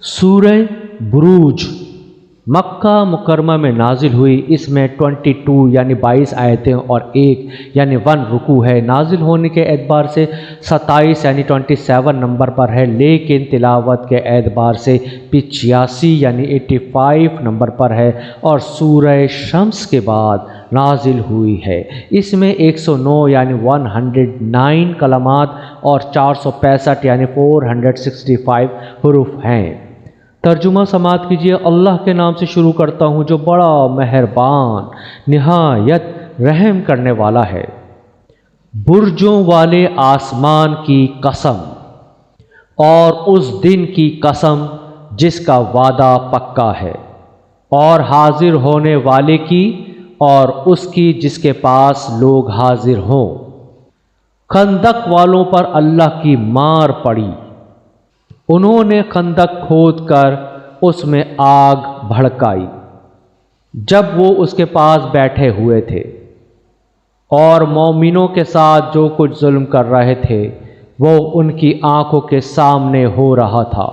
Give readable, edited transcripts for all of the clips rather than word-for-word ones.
سورہ بروج مکہ مکرمہ میں نازل ہوئی۔ اس میں 22 یعنی 22 آیتیں اور 1 یعنی 1 رکوع ہے۔ نازل ہونے کے اعتبار سے 27 یعنی 27 نمبر پر ہے، لیکن تلاوت کے اعتبار سے 85 یعنی 85 نمبر پر ہے اور سورہ شمس کے بعد نازل ہوئی ہے۔ اس میں 109 یعنی 109 کلمات اور 465 یعنی 465 حروف ہیں۔ ترجمہ سماعت کیجیے۔ اللہ کے نام سے شروع کرتا ہوں جو بڑا مہربان نہایت رحم کرنے والا ہے۔ برجوں والے آسمان کی قسم اور اس دن کی قسم جس کا وعدہ پکا ہے، اور حاضر ہونے والے کی اور اس کی جس کے پاس لوگ حاضر ہوں۔ خندق والوں پر اللہ کی مار پڑی، انہوں نے خندق کھود کر اس میں آگ بھڑکائی جب وہ اس کے پاس بیٹھے ہوئے تھے، اور مومنوں کے ساتھ جو کچھ ظلم کر رہے تھے وہ ان کی آنکھوں کے سامنے ہو رہا تھا۔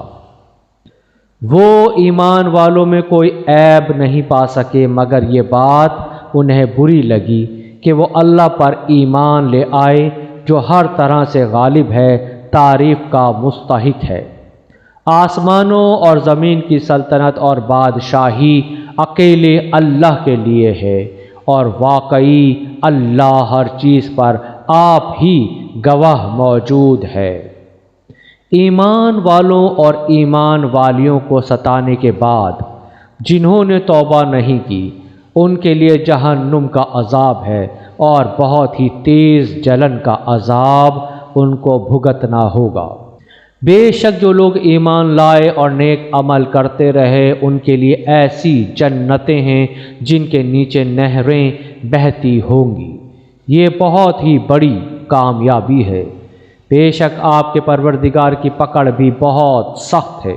وہ ایمان والوں میں کوئی عیب نہیں پا سکے، مگر یہ بات انہیں بری لگی کہ وہ اللہ پر ایمان لے آئے جو ہر طرح سے غالب ہے، تعریف کا مستحق ہے۔ آسمانوں اور زمین کی سلطنت اور بادشاہی اکیلے اللہ کے لیے ہے، اور واقعی اللہ ہر چیز پر آپ ہی گواہ موجود ہے۔ ایمان والوں اور ایمان والیوں کو ستانے کے بعد جنہوں نے توبہ نہیں کی ان کے لیے جہنم کا عذاب ہے، اور بہت ہی تیز جلن کا عذاب ان کو بھگتنا ہوگا۔ بے شک جو لوگ ایمان لائے اور نیک عمل کرتے رہے ان کے لیے ایسی جنتیں ہیں جن کے نیچے نہریں بہتی ہوں گی، یہ بہت ہی بڑی کامیابی ہے۔ بے شک آپ کے پروردگار کی پکڑ بھی بہت سخت ہے،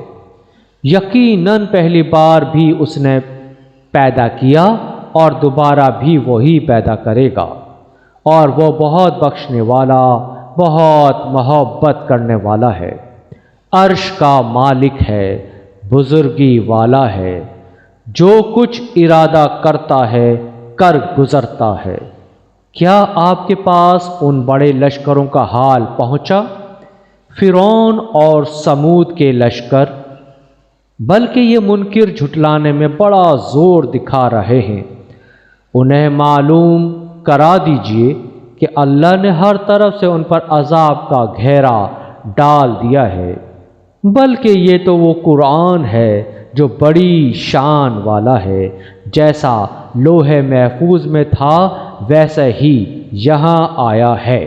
یقیناً پہلی بار بھی اس نے پیدا کیا اور دوبارہ بھی وہی پیدا کرے گا، اور وہ بہت بخشنے والا بہت محبت کرنے والا ہے۔ عرش کا مالک ہے، بزرگی والا ہے، جو کچھ ارادہ کرتا ہے کر گزرتا ہے۔ کیا آپ کے پاس ان بڑے لشکروں کا حال پہنچا؟ فرعون اور سمود کے لشکر، بلکہ یہ منکر جھٹلانے میں بڑا زور دکھا رہے ہیں۔ انہیں معلوم کرا دیجئے کہ اللہ نے ہر طرف سے ان پر عذاب کا گھیرا ڈال دیا ہے، بلکہ یہ تو وہ قرآن ہے جو بڑی شان والا ہے۔ جیسا لوح محفوظ میں تھا ویسے ہی یہاں آیا ہے۔